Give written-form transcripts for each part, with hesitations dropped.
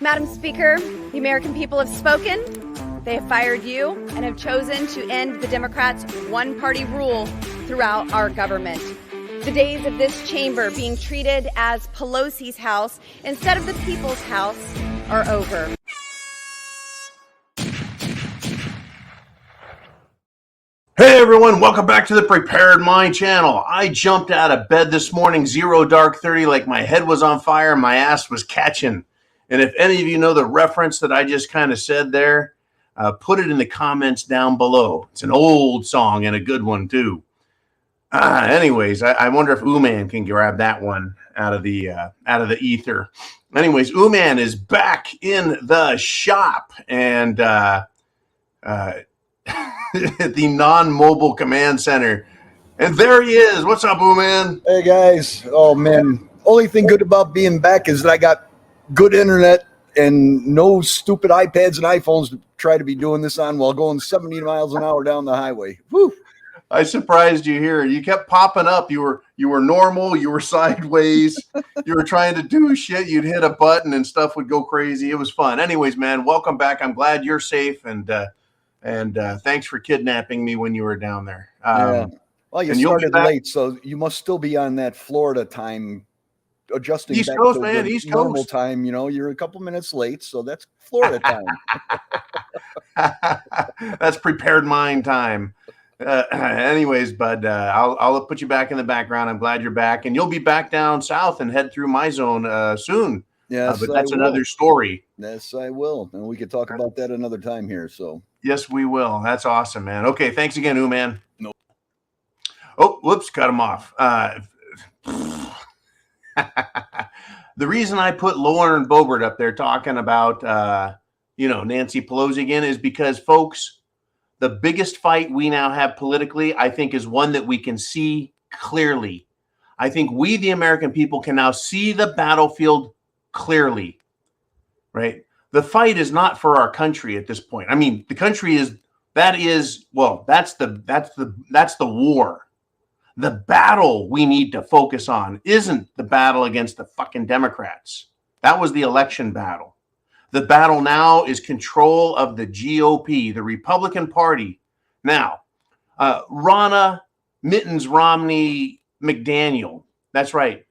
Madam Speaker, the American people have spoken. They have fired you and have chosen to end the Democrats' one-party rule throughout our government. The days of this chamber being treated as Pelosi's house instead of the people's house are over. Hey everyone, welcome back to the Prepared Mind channel. I jumped out of bed this morning, 0 dark 30, like my head was on fire and my ass was catching. And if any of you know the reference that I just kind of said there, put it in the comments down below. It's an old song and a good one too. Anyways, I wonder if Uman can grab that one out of the ether. Anyways, Uman is back in the shop and the non-mobile command center. And there he is. What's up, Uman? Hey, guys. Oh, man. Only thing good about being back is that I got good internet and no stupid iPads and iPhones to try to be doing this on while going 70 miles an hour down the highway. Woo! I surprised you here. You kept popping up. You were normal. You were sideways. You were trying to do shit. You'd hit a button and stuff would go crazy. It was fun. Anyways, man, welcome back. I'm glad you're safe and thanks for kidnapping me when you were down there. Yeah. Well, you started late, so you must still be on that Florida time, adjusting East back Coast, to man, the East normal Coast time. You know, you're a couple minutes late, so that's Florida time. That's prepared mind time. Anyways, bud, I'll put you back in the background. I'm glad you're back, and you'll be back down south and head through my zone soon. Yes, but that's another story. Yes, I will, and we could talk about that another time here. So yes, we will. That's awesome, man. Okay, thanks again, Uman. No. Oh, whoops, cut him off. The reason I put Lauren Boebert up there talking about Nancy Pelosi again is because, folks, the biggest fight we now have politically, I think, is one that we can see clearly. I think we, the American people, can now see the battlefield clearly, right? The fight is not for our country at this point. I mean, the country that's the war. The battle we need to focus on isn't the battle against the fucking Democrats. That was the election battle. The battle now is control of the GOP, the Republican Party. Now, Ronna Mittens Romney McDaniel, that's right,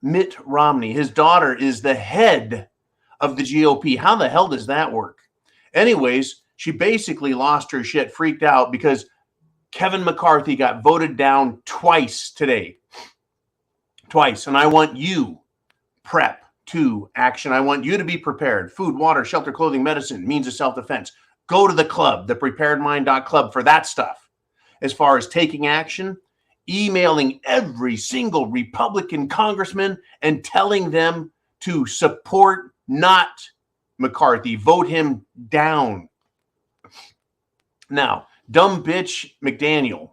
Mitt Romney, his daughter is the head of the GOP. How the hell does that work? Anyways, she basically lost her shit, freaked out because Kevin McCarthy got voted down twice today. Twice. And I want you, prep to action. I want you to be prepared. Food, water, shelter, clothing, medicine, means of self-defense. Go to the club, thepreparedmind.club, for that stuff. As far as taking action, emailing every single Republican congressman and telling them to support not McCarthy, vote him down. Now, dumb bitch Ronna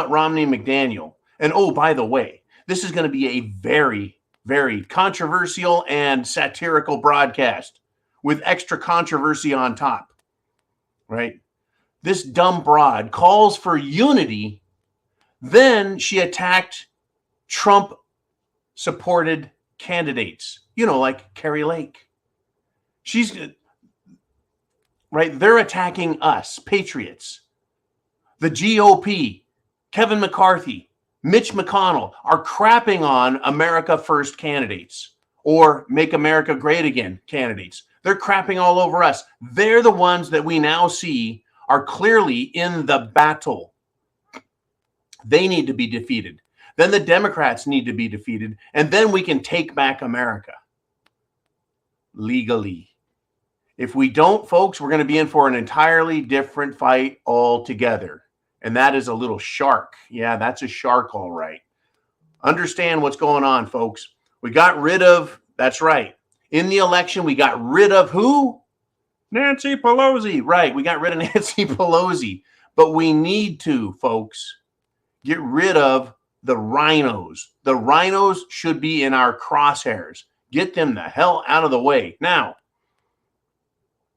Romney McDaniel. And oh, by the way, this is going to be a very, very controversial and satirical broadcast with extra controversy on top, right? This dumb broad calls for unity. Then she attacked Trump-supported candidates, like Carrie Lake. Right? They're attacking us, patriots. The GOP, Kevin McCarthy, Mitch McConnell are crapping on America First candidates or Make America Great Again candidates. They're crapping all over us. They're the ones that we now see are clearly in the battle. They need to be defeated. Then the Democrats need to be defeated. And then we can take back America legally. If we don't, folks, we're going to be in for an entirely different fight altogether. And that is a little shark. Yeah, that's a shark, all right. Understand what's going on, folks. We got rid of, that's right. In the election, we got rid of who? Nancy Pelosi. Right, we got rid of Nancy Pelosi. But we need to, folks, get rid of the rhinos. The rhinos should be in our crosshairs. Get them the hell out of the way. Now,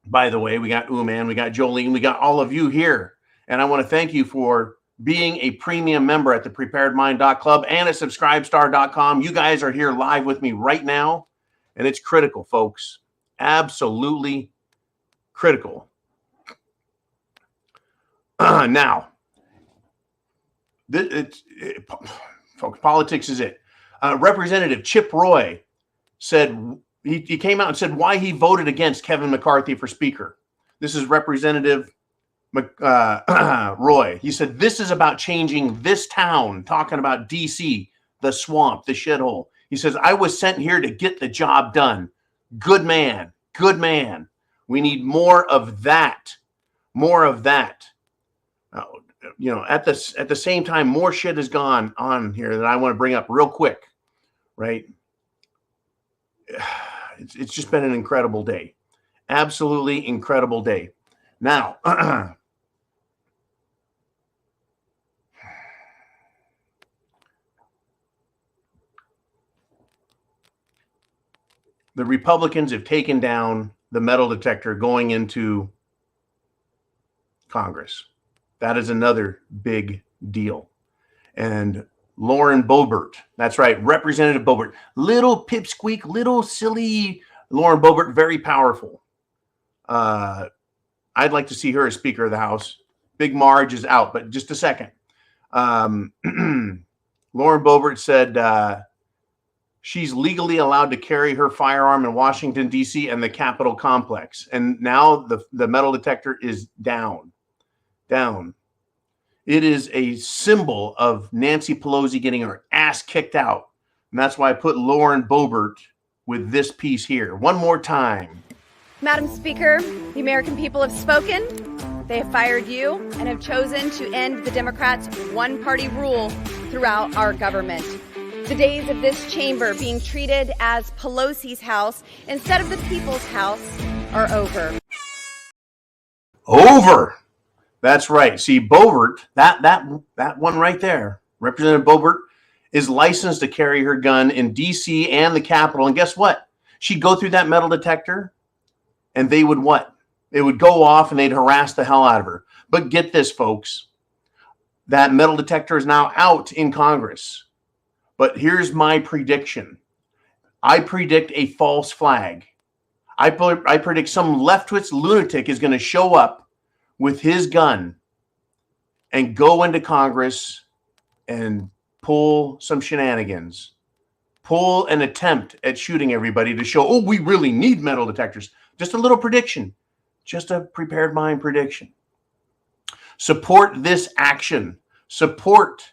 by the way, we got Uman, we got Jolene, we got all of you here. And I want to thank you for being a premium member at thepreparedmind.club and at subscribestar.com. You guys are here live with me right now. And it's critical, folks. Absolutely critical. Now, folks, politics is it. Representative Chip Roy said, he came out and said why he voted against Kevin McCarthy for Speaker. This is Representative Roy. He said, this is about changing this town, talking about D.C., the swamp, the shithole. He says, I was sent here to get the job done. Good man. Good man. We need more of that. More of that. You know, at the same time, more shit has gone on here that I want to bring up real quick, right? It's just been an incredible day. Absolutely incredible day. Now, the Republicans have taken down the metal detector going into Congress. That is another big deal. And Lauren Boebert, that's right, Representative Boebert, little pipsqueak, little silly Lauren Boebert, very powerful. I'd like to see her as Speaker of the House. Big Marge is out, but just a second. Lauren Boebert said she's legally allowed to carry her firearm in Washington, D.C. and the Capitol complex. And now the metal detector is down. It is a symbol of Nancy Pelosi getting her ass kicked out. And that's why I put Lauren Boebert with this piece here. One more time. Madam Speaker, the American people have spoken. They have fired you and have chosen to end the Democrats' one-party rule throughout our government. The days of this chamber being treated as Pelosi's house instead of the people's house are over. Over. That's right. See, Boebert, that one right there, Representative Boebert, is licensed to carry her gun in D.C. and the Capitol. And guess what? She'd go through that metal detector, and they would what? It would go off, and they'd harass the hell out of her. But get this, folks. That metal detector is now out in Congress. But here's my prediction. I predict a false flag. I predict some leftwitz lunatic is going to show up with his gun and go into Congress and pull some shenanigans, pull an attempt at shooting everybody to show, oh, we really need metal detectors. Just a little prediction, just a prepared mind prediction. Support this action. Support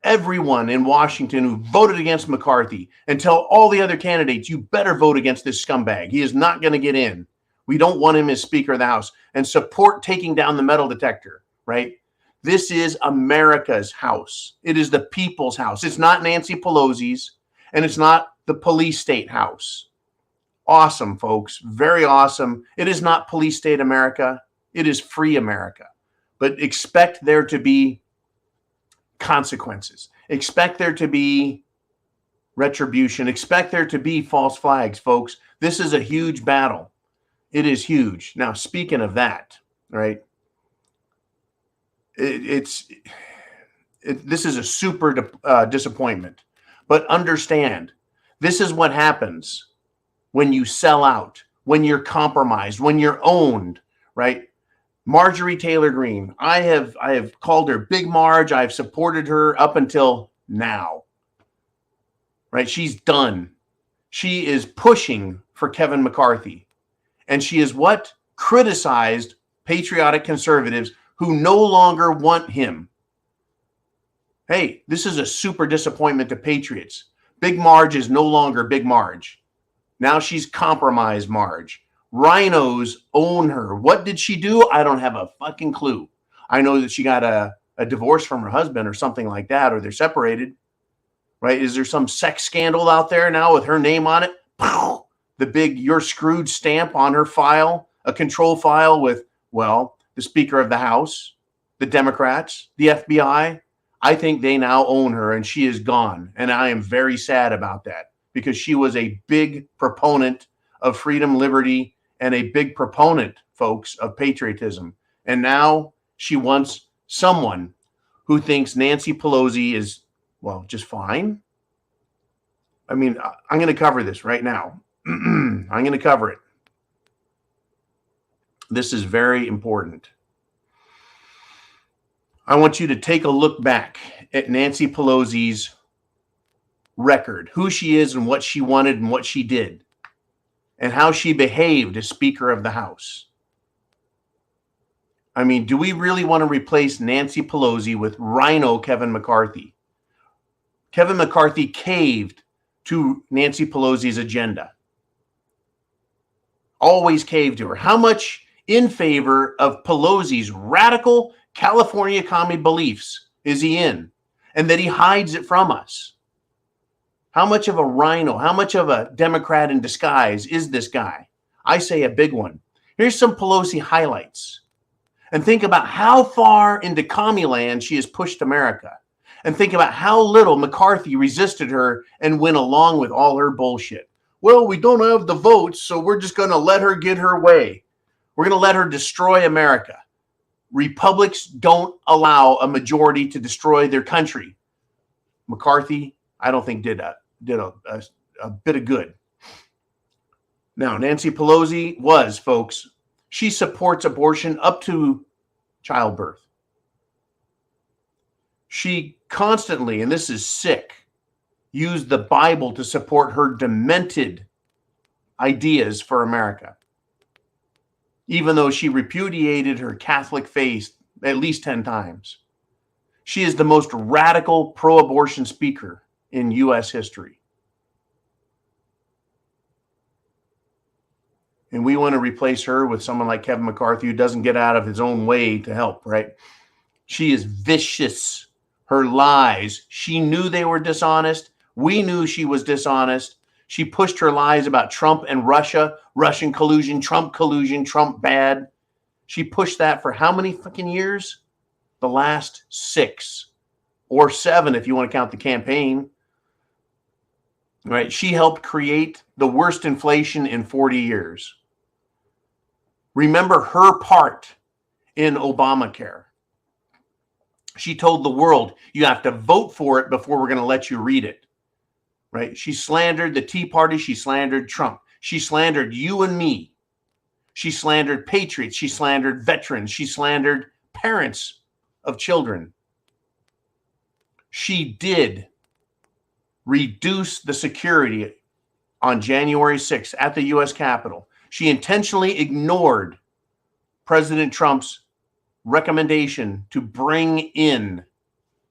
everyone in Washington who voted against McCarthy, and tell all the other candidates, you better vote against this scumbag. He is not going to get in. We don't want him as Speaker of the House. And support taking down the metal detector, right? This is America's house. It is the people's house. It's not Nancy Pelosi's, and it's not the police state house. Awesome, folks. Very awesome. It is not police state America. It is free America. But expect there to be consequences. Expect there to be retribution. Expect there to be false flags, folks. This is a huge battle. It is huge. Now, speaking of that, right? This is a super disappointment. But understand, this is what happens when you sell out, when you're compromised, when you're owned, right? Marjorie Taylor Greene, I have called her Big Marge. I've supported her up until now, right? She's done. She is pushing for Kevin McCarthy. And she is what? Criticized patriotic conservatives who no longer want him. Hey, this is a super disappointment to patriots. Big Marge is no longer Big Marge. Now she's compromised Marge. Rhinos own her. What did she do? I don't have a fucking clue. I know that she got a divorce from her husband or something like that, or they're separated, right? Is there some sex scandal out there now with her name on it? Pow! The big "you're screwed" stamp on her file, a control file with, well, the Speaker of the House, the Democrats, the FBI. I think they now own her, and she is gone. And I am very sad about that, because she was a big proponent of freedom, liberty, and a big proponent, folks, of patriotism. And now she wants someone who thinks Nancy Pelosi is, well, just fine. I mean, I'm going to cover this right now. I'm going to cover it. This is very important. I want you to take a look back at Nancy Pelosi's record, who she is and what she wanted and what she did, and how she behaved as Speaker of the House. I mean, do we really want to replace Nancy Pelosi with Rhino Kevin McCarthy? Kevin McCarthy caved to Nancy Pelosi's agenda. Always caved to her. How much in favor of Pelosi's radical California commie beliefs is he in? And that he hides it from us. How much of a rhino, how much of a Democrat in disguise is this guy? I say a big one. Here's some Pelosi highlights. And think about how far into commie land she has pushed America. And think about how little McCarthy resisted her and went along with all her bullshit. Well, we don't have the votes, so we're just going to let her get her way. We're going to let her destroy America. Republics don't allow a majority to destroy their country. McCarthy, I don't think did a bit of good. Now, Nancy Pelosi was, folks, she supports abortion up to childbirth. She constantly, and this is sick, used the Bible to support her demented ideas for America, even though she repudiated her Catholic faith at least 10 times. She is the most radical pro-abortion speaker in U.S. history. And we want to replace her with someone like Kevin McCarthy, who doesn't get out of his own way to help, right? She is vicious. Her lies, she knew they were dishonest. We knew she was dishonest. She pushed her lies about Trump and Russia, Russian collusion, Trump bad. She pushed that for how many fucking years? The last 6 or 7, if you want to count the campaign. Right? She helped create the worst inflation in 40 years. Remember her part in Obamacare. She told the world, you have to vote for it before we're going to let you read it. Right? She slandered the Tea Party. She slandered Trump. She slandered you and me. She slandered patriots. She slandered veterans. She slandered parents of children. She did reduce the security on January 6th at the U.S. Capitol. She intentionally ignored President Trump's recommendation to bring in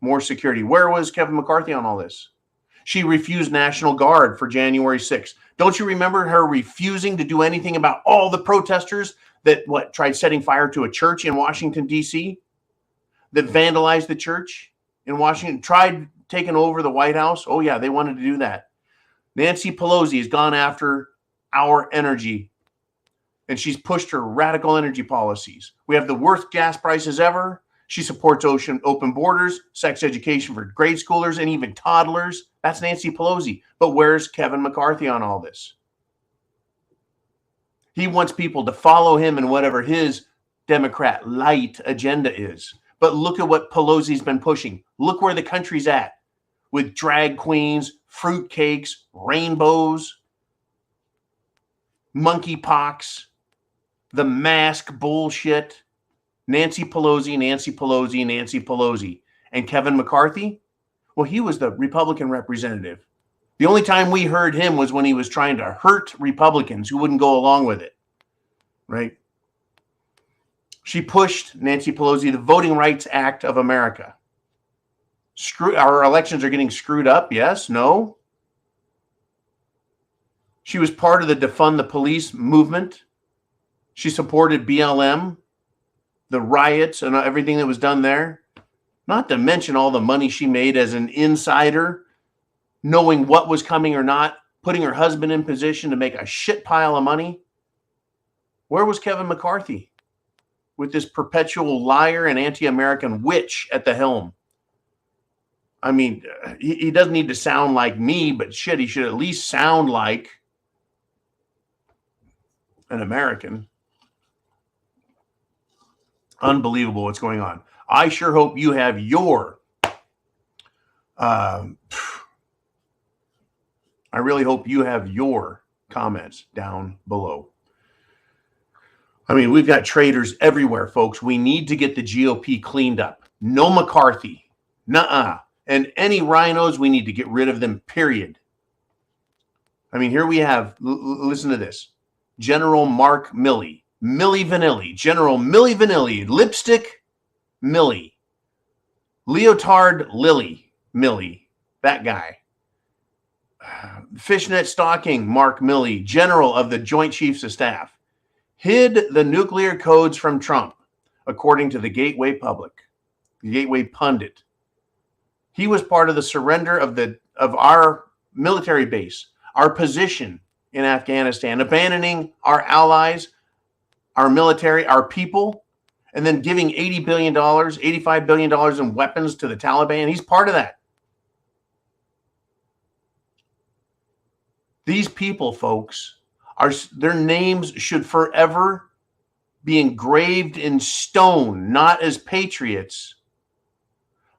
more security. Where was Kevin McCarthy on all this? She refused National Guard for January 6th. Don't you remember her refusing to do anything about all the protesters that tried setting fire to a church in Washington, D.C., that vandalized the church in Washington, tried taking over the White House? Oh, yeah, they wanted to do that. Nancy Pelosi has gone after our energy, and she's pushed her radical energy policies. We have the worst gas prices ever. She supports open borders, sex education for grade schoolers, and even toddlers. That's Nancy Pelosi. But where's Kevin McCarthy on all this? He wants people to follow him in whatever his Democrat light agenda is. But look at what Pelosi's been pushing. Look where the country's at with drag queens, fruitcakes, rainbows, monkeypox, the mask bullshit. Nancy Pelosi, Nancy Pelosi, Nancy Pelosi. And Kevin McCarthy? Well, he was the Republican representative. The only time we heard him was when he was trying to hurt Republicans who wouldn't go along with it. Right? She pushed, Nancy Pelosi, the Voting Rights Act of America. Our elections are getting screwed up. Yes? No? She was part of the Defund the Police movement. She supported BLM, the riots and everything that was done there. Not to mention all the money she made as an insider, knowing what was coming or not, putting her husband in position to make a shit pile of money. Where was Kevin McCarthy with this perpetual liar and anti-American witch at the helm? I mean, he doesn't need to sound like me, but shit, he should at least sound like an American. Unbelievable what's going on. I sure hope you have your, I really hope you have your comments down below. I mean, we've got traitors everywhere, folks. We need to get the GOP cleaned up. No McCarthy. Nuh-uh. And any rhinos, we need to get rid of them, period. I mean, here we have, listen to this. General Mark Milley. Milli Vanilli. General Milli Vanilli. Lipstick Millie. Leotard Lily Milley. That guy. Fishnet stocking Mark Milley. General of the Joint Chiefs of Staff. Hid the nuclear codes from Trump, according to the Gateway Pundit. He was part of the surrender of our military base, our position in Afghanistan, abandoning our allies, our military, our people, and then giving $80 billion, $85 billion in weapons to the Taliban. He's part of that. These people, folks, their names should forever be engraved in stone, not as patriots,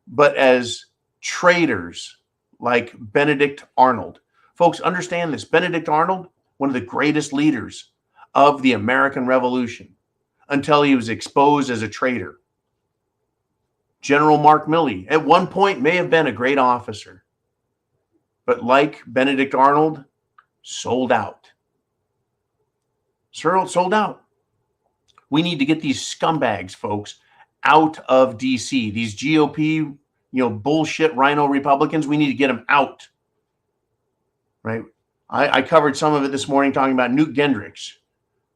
but as traitors like Benedict Arnold. Folks, understand this. Benedict Arnold, one of the greatest leaders of the American Revolution, until he was exposed as a traitor. General Mark Milley, at one point, may have been a great officer, but like Benedict Arnold, sold out. Sold out. We need to get these scumbags, folks, out of D.C. These GOP, bullshit rhino Republicans, we need to get them out. Right? I covered some of it this morning talking about Newt Gingrich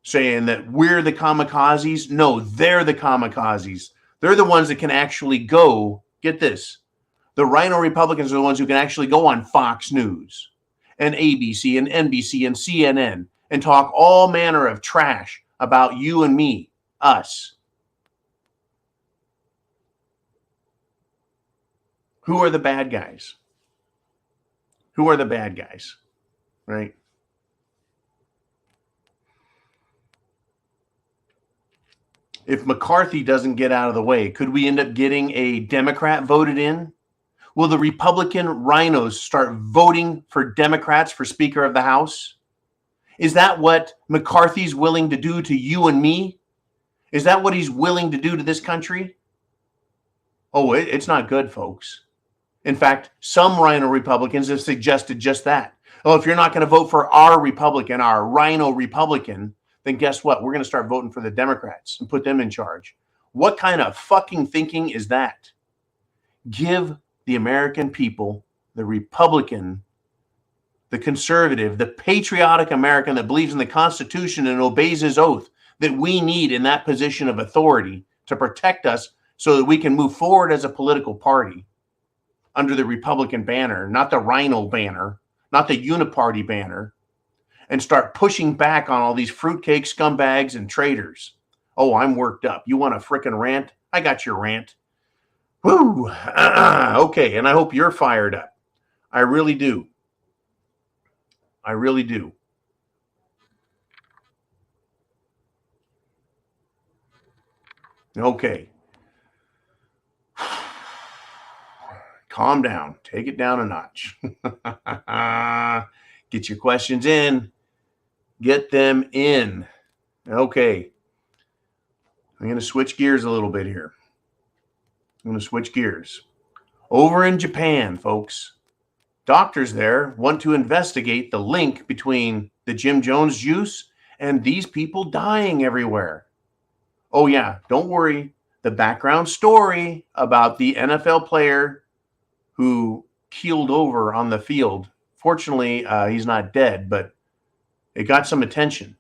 saying that we're the kamikazes. No, they're the kamikazes. They're the ones that can actually go, get this, the rhino Republicans are the ones who can actually go on Fox News and ABC and NBC and CNN and talk all manner of trash about you and me, us. Who are the bad guys? Who are the bad guys? Right? If McCarthy doesn't get out of the way, could we end up getting a Democrat voted in? Will the Republican rhinos start voting for Democrats for Speaker of the House? Is that what McCarthy's willing to do to you and me? Is that what he's willing to do to this country? Oh, it's not good, folks. In fact, some rhino Republicans have suggested just that. Oh, if you're not going to vote for our Republican, our rhino Republican, then guess what? We're going to start voting for the Democrats and put them in charge. What kind of fucking thinking is that? Give the American people, the Republican, the conservative, the patriotic American that believes in the Constitution and obeys his oath that we need in that position of authority to protect us so that we can move forward as a political party under the Republican banner, not the rhino banner, not the uniparty banner, and start pushing back on all these fruitcake scumbags and traitors. Oh, I'm worked up. You want a frickin' rant? I got your rant. Woo! Okay, and I hope you're fired up. I really do. I really do. Okay. Calm down. Take it down a notch. Get your questions in. Get them in. Okay. I'm going to switch gears a little bit here. Over in Japan, folks, doctors there want to investigate the link between the Jim Jones juice and these people dying everywhere. Oh, yeah, don't worry. The background story about the NFL player who keeled over on the field. Fortunately, he's not dead, but it got some attention.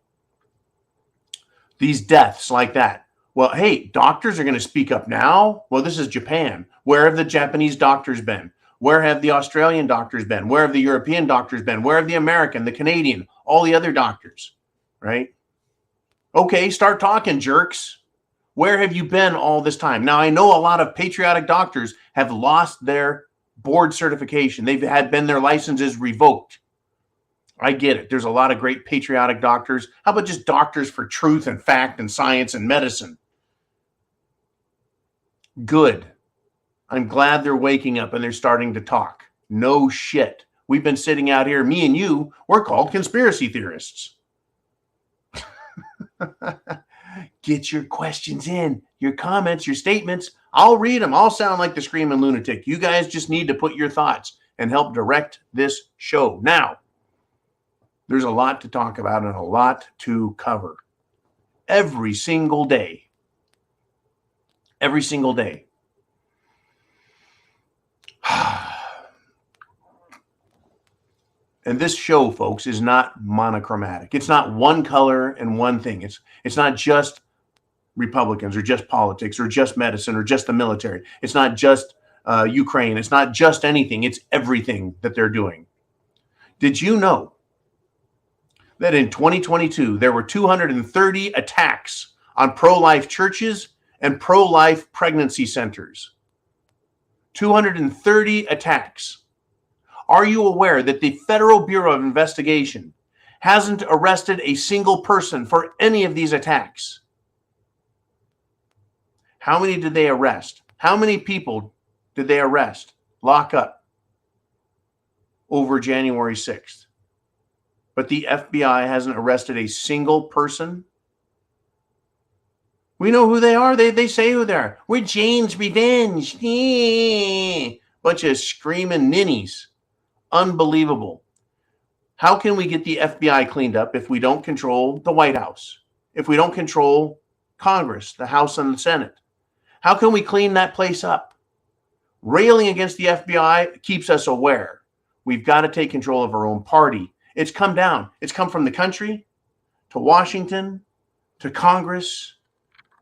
These deaths like that. Well, hey, doctors are going to speak up now. Well, this is Japan. Where have the Japanese doctors been? Where have the Australian doctors been? Where have the European doctors been? Where have the American, the Canadian, all the other doctors, right? Okay, start talking, jerks. Where have you been all this time? Now, I know a lot of patriotic doctors have lost their board certification. They've had their licenses revoked. I get it. There's a lot of great patriotic doctors. How about just doctors for truth and fact and science and medicine? Good. I'm glad they're waking up and they're starting to talk. No shit. we've been sitting out here, me and you, we're called conspiracy theorists. Get your questions in, your comments, your statements. I'll read them. I'll sound like the screaming lunatic. You guys just need to put your thoughts and help direct this show. Now, there's a lot to talk about and a lot to cover every single day. Every single day. And this show, folks, is not monochromatic. It's not one color and one thing. It's not just Republicans or just politics or just medicine or just the military. It's not just Ukraine. It's not just anything. It's everything that they're doing. Did you know that in 2022, there were 230 attacks on pro-life churches and pro-life pregnancy centers? 230 attacks. Are you aware that the Federal Bureau of Investigation hasn't arrested a single person for any of these attacks? How many did they arrest? How many people did they arrest, lock up over January 6th? But the FBI hasn't arrested a single person. We know who they are. They say who they are. We're Jane's Revenge. Bunch of screaming ninnies. Unbelievable. How can we get the FBI cleaned up if we don't control the White House? If we don't control Congress, the House and the Senate? How can we clean that place up? Railing against the FBI keeps us aware. We've got to take control of our own party. It's come down. It's come from the country to Washington to Congress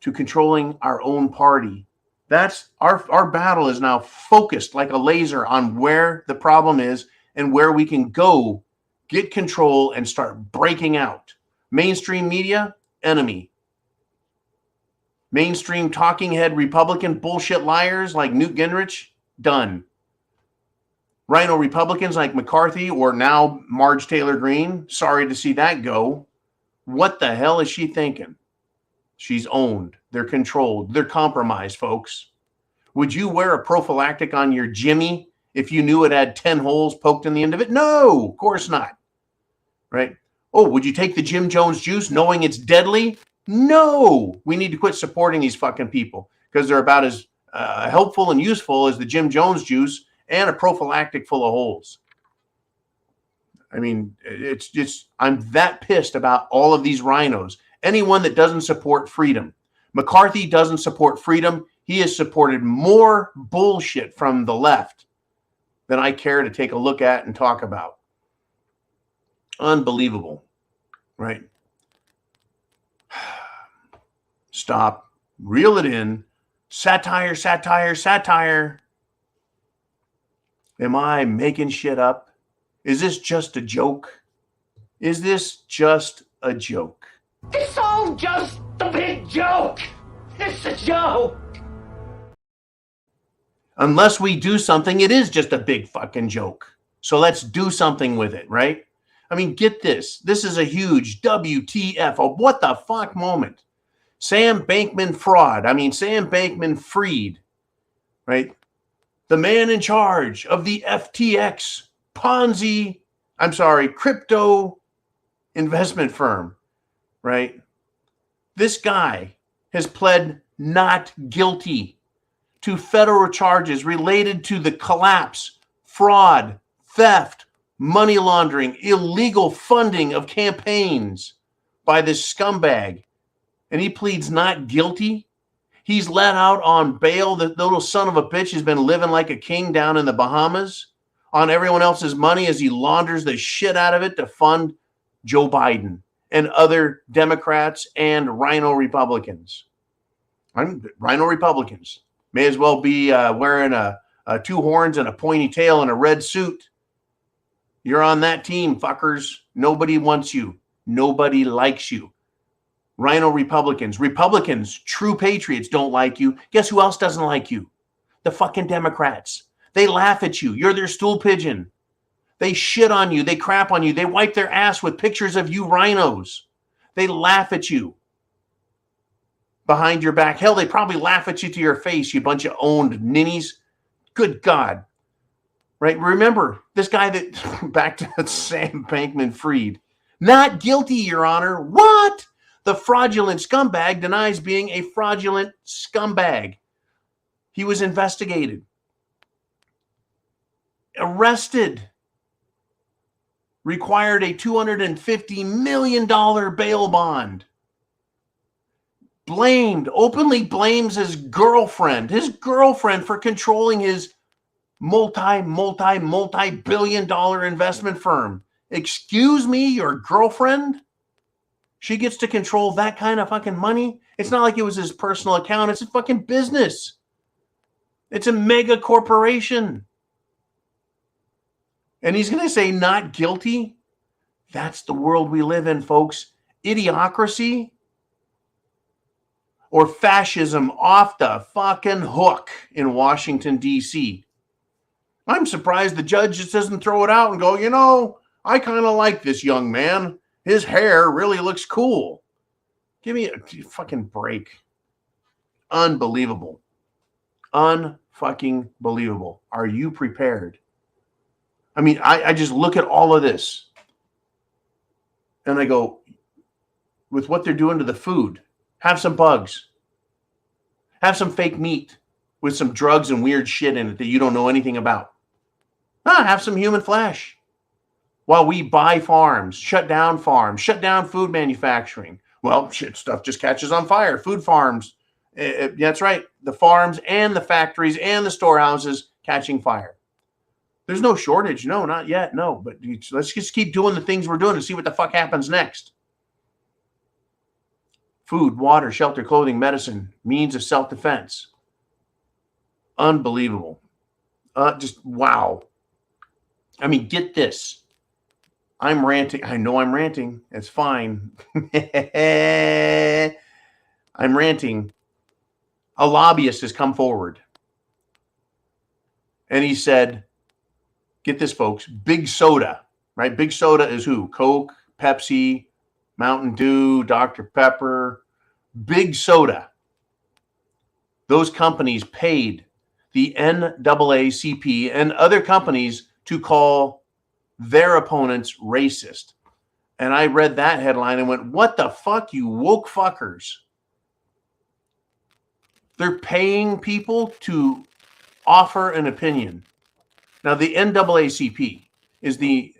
to controlling our own party. That's our battle is now focused like a laser on where the problem is and where we can go, get control, and start breaking out. Mainstream media, enemy. Mainstream talking head Republican bullshit liars like Newt Gingrich, done. Rhino Republicans like McCarthy or now Marge Taylor Greene, sorry to see that go. What the hell is she thinking? She's owned. They're controlled. They're compromised, folks. Would you wear a prophylactic on your Jimmy if you knew it had 10 holes poked in the end of it? No, of course not. Right? Oh, would you take the Jim Jones juice knowing it's deadly? No. We need to quit supporting these fucking people because they're about as helpful and useful as the Jim Jones juice and a prophylactic full of holes. I mean, it's just, I'm that pissed about all of these rhinos. Anyone that doesn't support freedom. McCarthy doesn't support freedom. He has supported more bullshit from the left than I care to take a look at and talk about. Unbelievable, right? Stop. Reel it in. Satire, satire, satire. Am I making shit up? Is this just a joke? Is this just a joke? It's all just a big joke. It's a joke. Unless we do something, it is just a big fucking joke. So let's do something with it, right? I mean, get this. This is a huge WTF, a what the fuck moment. Sam Bankman fraud. I mean, Sam Bankman freed, right? The man in charge of the FTX crypto investment firm, right? This guy has pled not guilty to federal charges related to the collapse, fraud, theft, money laundering, illegal funding of campaigns by this scumbag. And he pleads not guilty. He's let out on bail. The little son of a bitch has been living like a king down in the Bahamas on everyone else's money as he launders the shit out of it to fund Joe Biden and other Democrats and Rhino Republicans. Rhino Republicans may as well be wearing a two horns and a pointy tail and a red suit. You're on that team, fuckers. Nobody wants you. Nobody likes you. Rhino Republicans, true patriots don't like you. Guess who else doesn't like you? The fucking Democrats. They laugh at you. You're their stool pigeon. They shit on you. They crap on you. They wipe their ass with pictures of you rhinos. They laugh at you behind your back. Hell, they probably laugh at you to your face, you bunch of owned ninnies. Good God. right? Remember, this guy that, back to Sam Bankman-Fried, not guilty, Your Honor. What? The fraudulent scumbag denies being a fraudulent scumbag. He was investigated, arrested, required a $250 million bail bond, openly blames his girlfriend for controlling his multi-billion dollar investment firm. Excuse me, your girlfriend? She gets to control that kind of fucking money? It's not like it was his personal account. It's a fucking business. It's a mega corporation. And he's going to say not guilty? That's the world we live in, folks. Idiocracy or fascism off the fucking hook in Washington, D.C. I'm surprised the judge just doesn't throw it out and go, you know, I kind of like this young man. His hair really looks cool. Give me a fucking break. Unbelievable. Unfucking believable. Are you prepared? I mean, I just look at all of this and I go, with what they're doing to the food, have some bugs. Have some fake meat with some drugs and weird shit in it that you don't know anything about. Have some human flesh. While we buy farms, shut down food manufacturing. Well, shit, stuff just catches on fire. Food farms, that's right. The farms and the factories and the storehouses catching fire. There's no shortage. No, not yet. No, but let's just keep doing the things we're doing and see what the fuck happens next. Food, water, shelter, clothing, medicine, means of self-defense. Unbelievable. Just wow. I mean, get this. I'm ranting. I know I'm ranting. It's fine. I'm ranting. A lobbyist has come forward. And he said, get this, folks, Big Soda, right? Big Soda is who? Coke, Pepsi, Mountain Dew, Dr. Pepper. Big Soda. Those companies paid the NAACP and other companies to call their opponents racist. And I read that headline and went, what the fuck, you woke fuckers? They're paying people to offer an opinion. Now, the NAACP is the,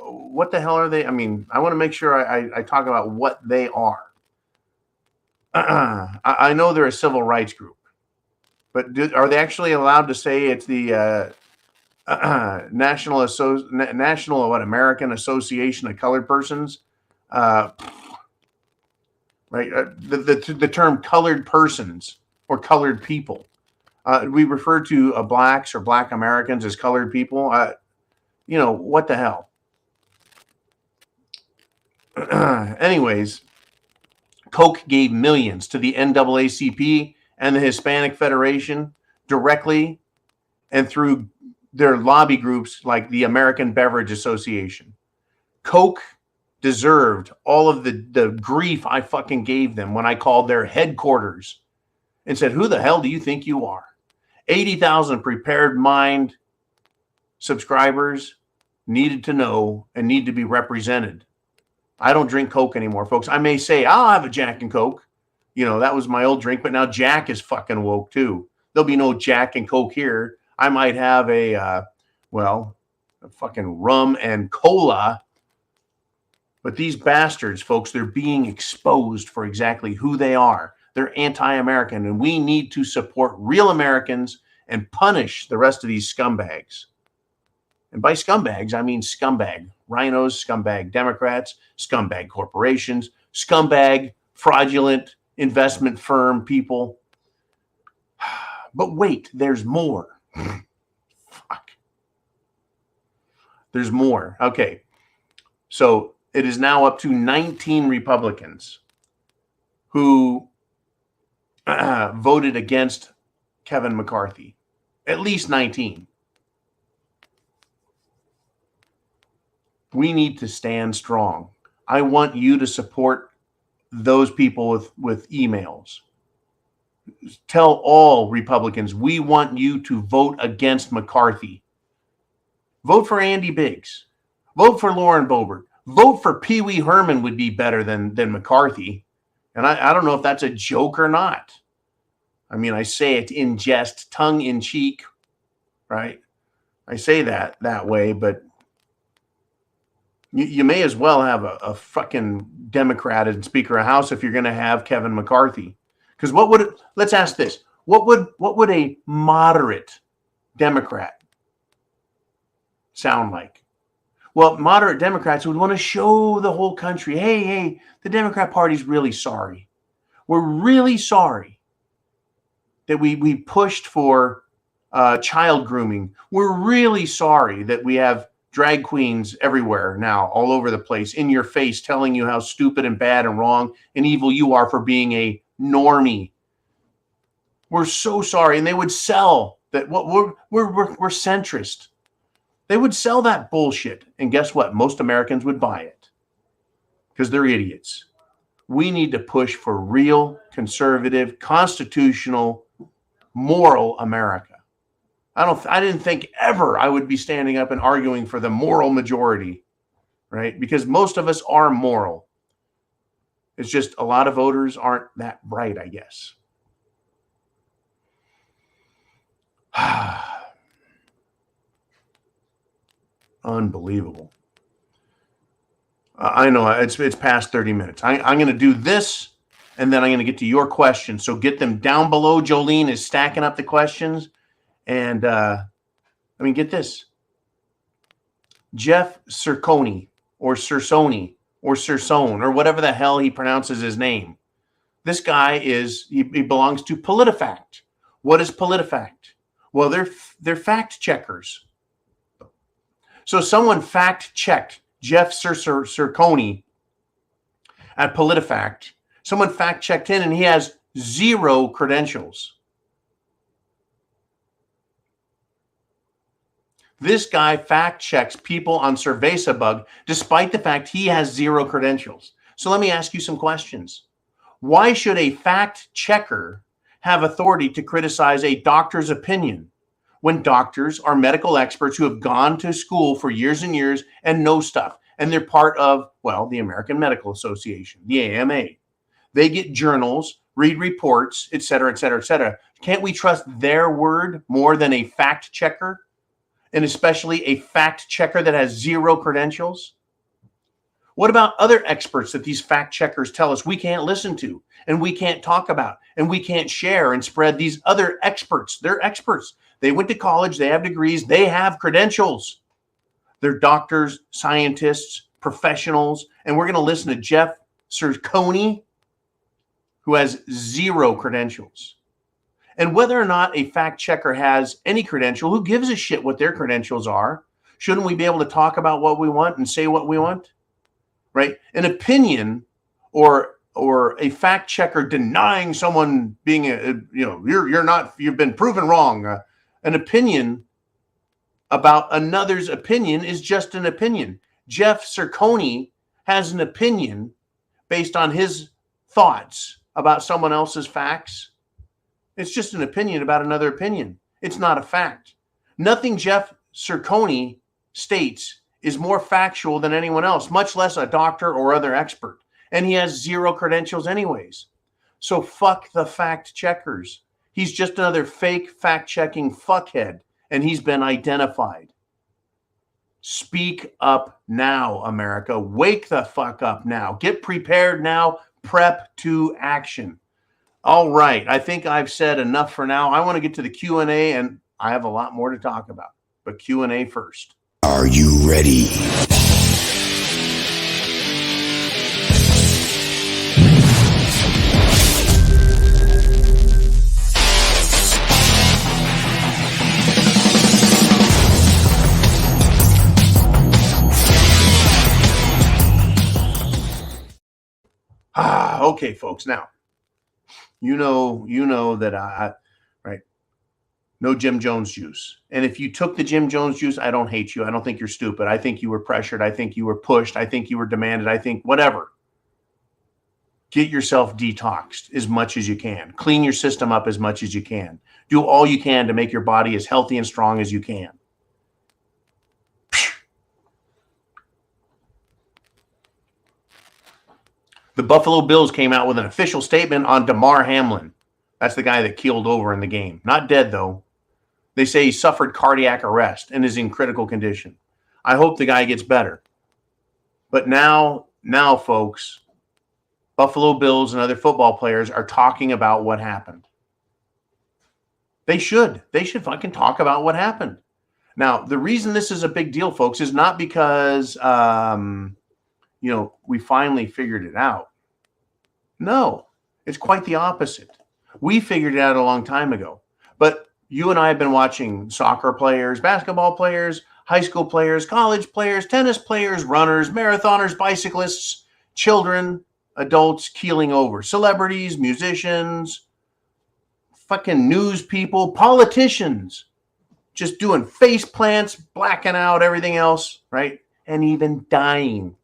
what the hell are they? I mean, I want to make sure I talk about what they are. I know they're a civil rights group, but are they actually allowed to say it's the National American Association of Colored Persons? Right? The term colored persons or colored people. We refer to blacks or black Americans as colored people. You know, what the hell? Anyways, Coke gave millions to the NAACP and the Hispanic Federation directly and through their lobby groups like the American Beverage Association. Coke deserved all of the grief I fucking gave them when I called their headquarters and said, who the hell do you think you are? 80,000 Prepared Mind subscribers needed to know and need to be represented. I don't drink Coke anymore, folks. I may say, I'll have a Jack and Coke. You know, that was my old drink, but now Jack is fucking woke too. There'll be no Jack and Coke here. I might have a fucking rum and cola. But these bastards, folks, they're being exposed for exactly who they are. They're anti-American, and we need to support real Americans and punish the rest of these scumbags. And by scumbags, I mean scumbag rhinos, scumbag Democrats, scumbag corporations, scumbag fraudulent investment firm people. But wait, there's more. Fuck. There's more. Okay. So it is now up to 19 Republicans who voted against Kevin McCarthy. At least 19. We need to stand strong. I want you to support those people with emails. Tell all Republicans, we want you to vote against McCarthy. Vote for Andy Biggs. Vote for Lauren Boebert. Vote for Pee Wee Herman would be better than McCarthy. And I don't know if that's a joke or not. I mean, I say it in jest, tongue in cheek, right? I say that way, but you may as well have a fucking Democrat as Speaker of House if you're going to have Kevin McCarthy. Because let's ask this. What would a moderate Democrat sound like? Well, moderate Democrats would want to show the whole country, hey, the Democrat Party's really sorry. We're really sorry that we pushed for child grooming. We're really sorry that we have drag queens everywhere now, all over the place, in your face, telling you how stupid and bad and wrong and evil you are for being a normie. We're so sorry. And they would sell that. We're centrist. They would sell that bullshit. And guess what? Most Americans would buy it because they're idiots. We need to push for real, conservative, constitutional, moral America. I didn't think ever I would be standing up and arguing for the moral majority, right? Because most of us are moral. It's just a lot of voters aren't that bright, I guess. Unbelievable. I know it's past 30 minutes. I'm going to do this, and then I'm going to get to your questions. So get them down below. Jolene is stacking up the questions. And, get this. Jeff Cercone or Cercone or Cercone or whatever the hell he pronounces his name. This guy he belongs to PolitiFact. What is PolitiFact? Well, they're fact checkers. So someone fact checked Jeff Cercone at PolitiFact. Someone fact checked in, and he has 0 credentials. This guy fact checks people on SurveySabug despite the fact he has 0 credentials. So let me ask you some questions. Why should a fact checker have authority to criticize a doctor's opinion when doctors are medical experts who have gone to school for years and years and know stuff? And they're part of, the American Medical Association, the AMA. They get journals, read reports, et cetera, et cetera, et cetera. Can't we trust their word more than a fact checker? And especially a fact checker that has 0 credentials? What about other experts that these fact checkers tell us we can't listen to and we can't talk about and we can't share and spread? These other experts, they're experts. They went to college, they have degrees, they have credentials. They're doctors, scientists, professionals. And we're going to listen to Jeff Cercone, who has 0 credentials. And whether or not a fact checker has any credential, who gives a shit what their credentials are? Shouldn't we be able to talk about what we want and say what we want? Right? An opinion or a fact checker denying someone being you've been proven wrong. An opinion about another's opinion is just an opinion. Jeff Cercone has an opinion based on his thoughts about someone else's facts. It's just an opinion about another opinion. It's not a fact. Nothing Jeff Cercone states is more factual than anyone else, much less a doctor or other expert. And he has 0 credentials anyways. So fuck the fact checkers. He's just another fake fact-checking fuckhead, and he's been identified. Speak up now, America. Wake the fuck up now. Get prepared now. Prep to action. All right. I think I've said enough for now. I want to get to the Q&A, and I have a lot more to talk about. But Q&A first. Are you ready? Okay, folks. Now, you know that right? No Jim Jones juice. And if you took the Jim Jones juice, I don't hate you. I don't think you're stupid. I think you were pressured. I think you were pushed. I think you were demanded. I think whatever. Get yourself detoxed as much as you can. Clean your system up as much as you can. Do all you can to make your body as healthy and strong as you can. The Buffalo Bills came out with an official statement on Damar Hamlin. That's the guy that keeled over in the game. Not dead, though. They say he suffered cardiac arrest and is in critical condition. I hope the guy gets better. But now, folks, Buffalo Bills and other football players are talking about what happened. They should. They should fucking talk about what happened. Now, the reason this is a big deal, folks, is not because, we finally figured it out. No, it's quite the opposite. We figured it out a long time ago. But you and I have been watching soccer players, basketball players, high school players, college players, tennis players, runners, marathoners, bicyclists, children, adults keeling over, celebrities, musicians, fucking news people, politicians, just doing face plants, blacking out, everything else, right? And even dying.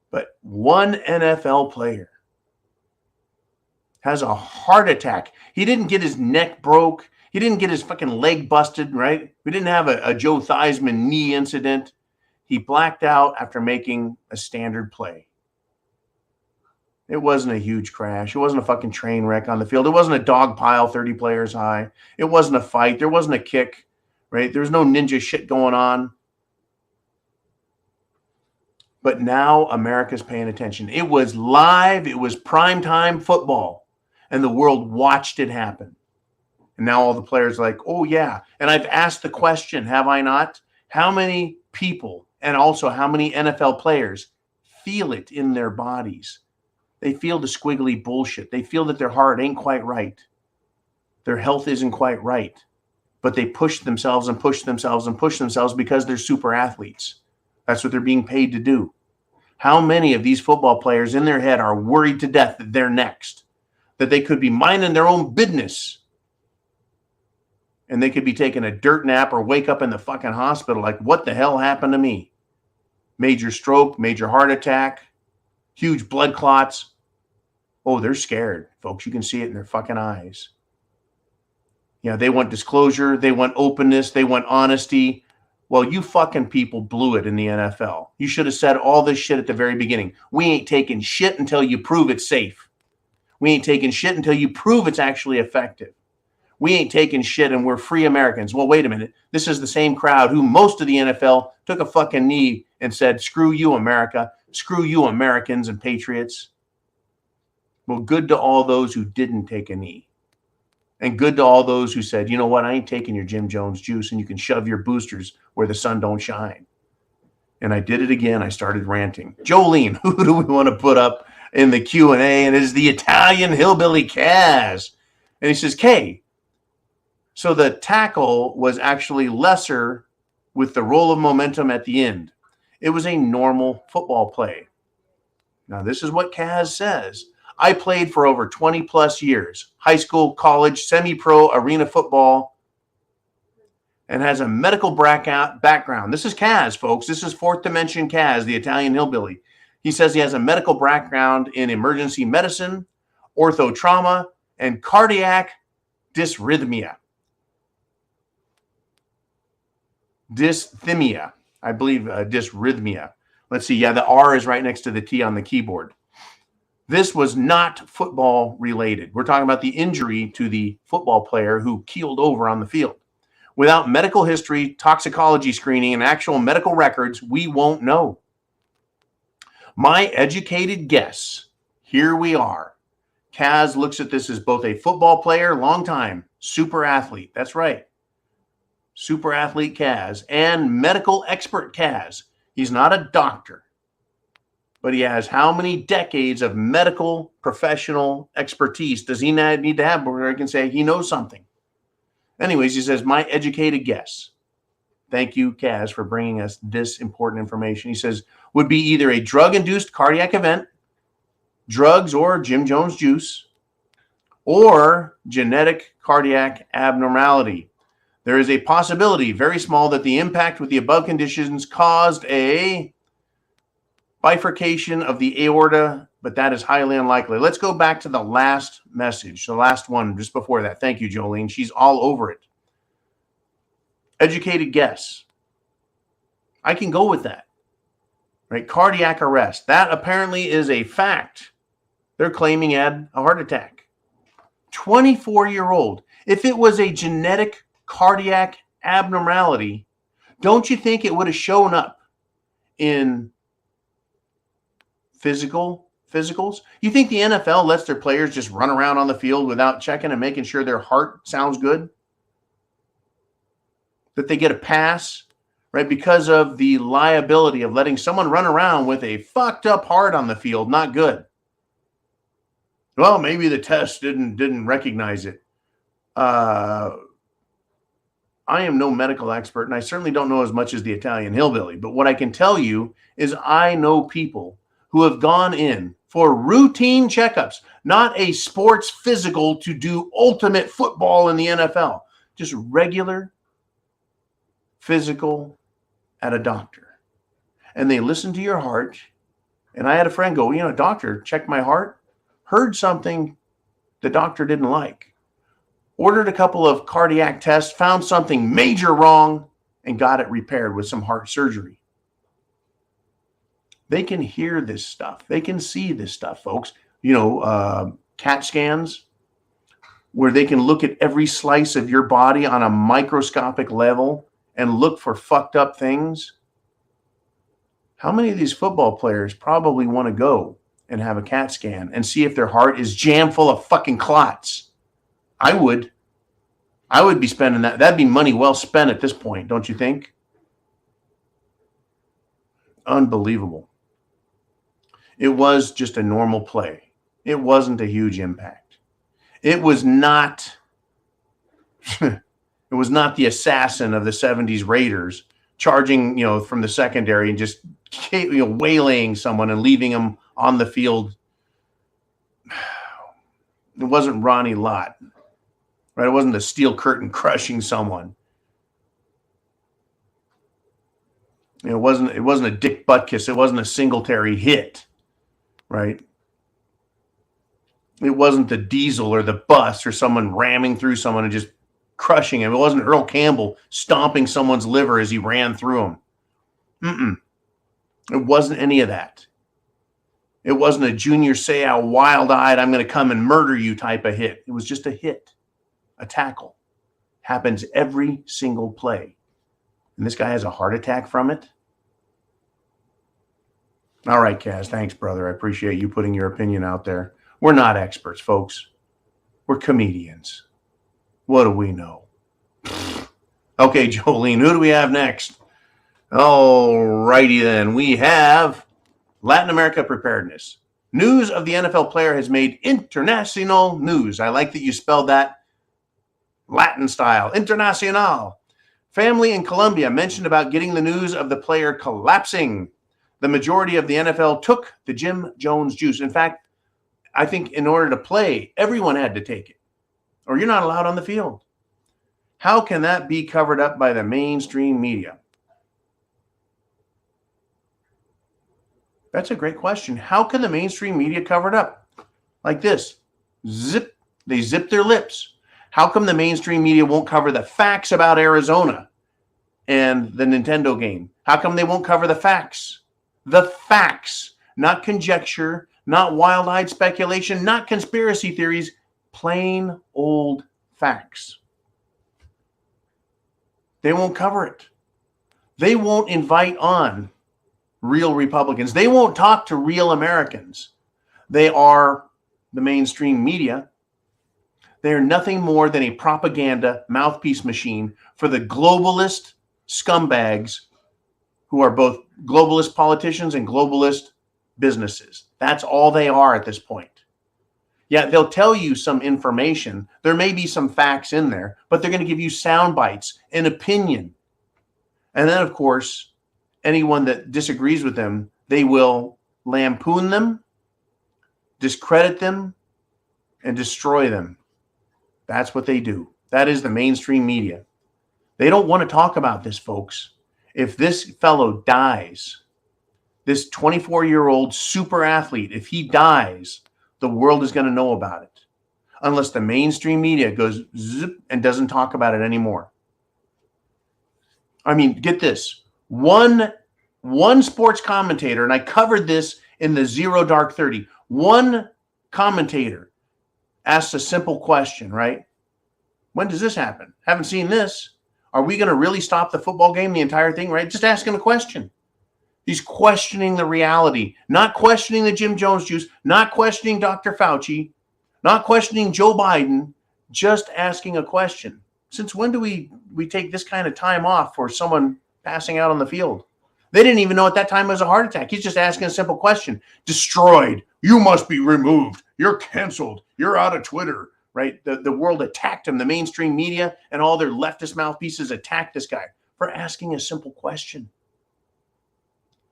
But one NFL player has a heart attack. He didn't get his neck broke. He didn't get his fucking leg busted, right? We didn't have a Joe Theismann knee incident. He blacked out after making a standard play. It wasn't a huge crash. It wasn't a fucking train wreck on the field. It wasn't a dog pile 30 players high. It wasn't a fight. There wasn't a kick, right? There was no ninja shit going on. But now America's paying attention. It was live. It was primetime football. And the world watched it happen. And now all the players are like, oh, yeah. And I've asked the question, have I not? How many people and also how many NFL players feel it in their bodies? They feel the squiggly bullshit. They feel that their heart ain't quite right. Their health isn't quite right. But they push themselves and push themselves and push themselves because they're super athletes. That's what they're being paid to do. How many of these football players in their head are worried to death that they're next? That they could be minding their own business. And they could be taking a dirt nap or wake up in the fucking hospital like, what the hell happened to me? Major stroke, major heart attack, huge blood clots. Oh, they're scared, folks. You can see it in their fucking eyes. Yeah, they want disclosure. They want openness. They want honesty. Well, you fucking people blew it in the NFL. You should have said all this shit at the very beginning. We ain't taking shit until you prove it's safe. We ain't taking shit until you prove it's actually effective. We ain't taking shit and we're free Americans. Well, wait a minute. This is the same crowd who most of the NFL took a fucking knee and said, screw you, America. Screw you, Americans and patriots. Well, good to all those who didn't take a knee. And good to all those who said, you know what, I ain't taking your Jim Jones juice and you can shove your boosters where the sun don't shine. And I did it again. I started ranting. Jolene, who do we want to put up in the Q&A? And it is the Italian hillbilly Kaz. And he says, Kay, so the tackle was actually lesser with the roll of momentum at the end. It was a normal football play. Now, this is what Kaz says. I played for over 20 plus years, high school, college, semi-pro, arena football, and has a medical background. This is Kaz, folks. This is fourth dimension Kaz, the Italian hillbilly. He says he has a medical background in emergency medicine, orthotrauma, and cardiac dysrhythmia. Dysthymia, I believe, dysrhythmia. Let's see. Yeah, the R is right next to the T on the keyboard. This was not football related. We're talking about the injury to the football player who keeled over on the field. Without medical history, toxicology screening, and actual medical records, we won't know. My educated guess, here we are. Kaz looks at this as both a football player, long time, super athlete. That's right. Super athlete Kaz and medical expert Kaz. He's not a doctor, but he has how many decades of medical professional expertise does he need to have where I can say he knows something? Anyways, he says, my educated guess. Thank you, Kaz, for bringing us this important information. He says, would be either a drug-induced cardiac event, drugs or Jim Jones juice, or genetic cardiac abnormality. There is a possibility, very small, that the impact with the above conditions caused a bifurcation of the aorta, but that is highly unlikely. Let's go back to the last message, the last one just before that. Thank you, Jolene. She's all over it. Educated guess. I can go with that. right? Cardiac arrest. That apparently is a fact. They're claiming he had a heart attack. 24-year-old. If it was a genetic cardiac abnormality, don't you think it would have shown up in physicals? You think the NFL lets their players just run around on the field without checking and making sure their heart sounds good? That they get a pass, right? Because of the liability of letting someone run around with a fucked up heart on the field. Not good. Well, maybe the test didn't recognize it. I am no medical expert, and I certainly don't know as much as the Italian hillbilly. But what I can tell you is I know people who have gone in for routine checkups, not a sports physical to do ultimate football in the NFL, just regular physical at a doctor. And they listen to your heart. And I had a friend go, doctor, checked my heart, heard something the doctor didn't like, ordered a couple of cardiac tests, found something major wrong, and got it repaired with some heart surgery. They can hear this stuff. They can see this stuff, folks. CAT scans, where they can look at every slice of your body on a microscopic level and look for fucked up things. How many of these football players probably want to go and have a CAT scan and see if their heart is jam full of fucking clots? I would be spending that. That'd be money well spent at this point, don't you think? Unbelievable. It was just a normal play. It wasn't a huge impact. It was not the assassin of the 70s Raiders charging, from the secondary and just waylaying someone and leaving him on the field. It wasn't Ronnie Lott. Right? It wasn't the steel curtain crushing someone. It wasn't a Dick Butkus. It wasn't a Singletary hit. Right? It wasn't the Diesel or the bus or someone ramming through someone and just crushing him. It wasn't Earl Campbell stomping someone's liver as he ran through him. It wasn't any of that. It wasn't a Junior Seau wild-eyed, I'm going to come and murder you type of hit. It was just a hit. A tackle. Happens every single play. And this guy has a heart attack from it? All right, Kaz. Thanks, brother. I appreciate you putting your opinion out there. We're not experts, folks. We're comedians. What do we know? Okay, Jolene, who do we have next? All righty then. We have Latin America preparedness. News of the NFL player has made international news. I like that you spelled that Latin style. Internacional. Family in Colombia mentioned about getting the news of the player collapsing. The majority of the NFL took the Jim Jones juice. In fact, I think in order to play, everyone had to take it, or you're not allowed on the field. How can that be covered up by the mainstream media? That's a great question. How can the mainstream media cover it up? Like this. Zip. They zip their lips. How come the mainstream media won't cover the facts about Arizona and the Nintendo game? How come they won't cover the facts? The facts, not conjecture, not wild-eyed speculation, not conspiracy theories, plain old facts. They won't cover it. They won't invite on real Republicans. They won't talk to real Americans. They are the mainstream media. They are nothing more than a propaganda mouthpiece machine for the globalist scumbags who are both globalist politicians and globalist businesses. That's all they are at this point. Yeah, they'll tell you some information. There may be some facts in there, but they're going to give you sound bites, an opinion. And then, of course, anyone that disagrees with them, they will lampoon them, discredit them, and destroy them. That's what they do. That is the mainstream media. They don't want to talk about this, folks. If this fellow dies, this 24-year-old super athlete, if he dies, the world is going to know about it. Unless the mainstream media goes zip and doesn't talk about it anymore. I mean, get this. One One sports commentator, and I covered this in the Zero Dark 30, one commentator asks a simple question, right? When does this happen? Haven't seen this. Are we going to really stop the football game, the entire thing, right? Just asking a question. He's questioning the reality, not questioning the Jim Jones juice, not questioning Dr. Fauci, not questioning Joe Biden, just asking a question. Since when do we take this kind of time off for someone passing out on the field? They didn't even know at that time it was a heart attack. He's just asking a simple question. Destroyed. You must be removed. You're canceled. You're out of Twitter, right? The world attacked him. The mainstream media and all their leftist mouthpieces attacked this guy for asking a simple question.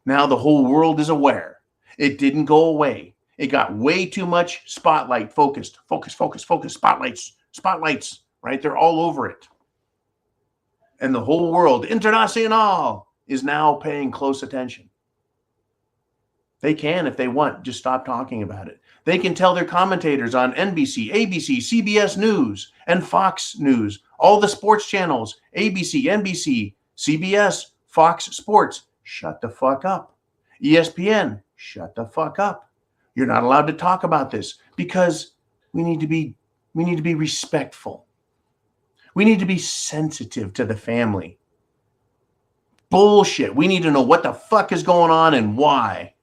Now the whole world is aware. It didn't go away. It got way too much spotlight focused. Focus, spotlights, right? They're all over it. And the whole world, international, is now paying close attention. They can, if they want, just stop talking about it. They can tell their commentators on NBC, ABC, CBS News, and Fox News, all the sports channels, ABC, NBC, CBS, Fox Sports, shut the fuck up. ESPN, shut the fuck up. You're not allowed to talk about this because we need to be respectful. We need to be sensitive to the family. Bullshit. We need to know what the fuck is going on and why.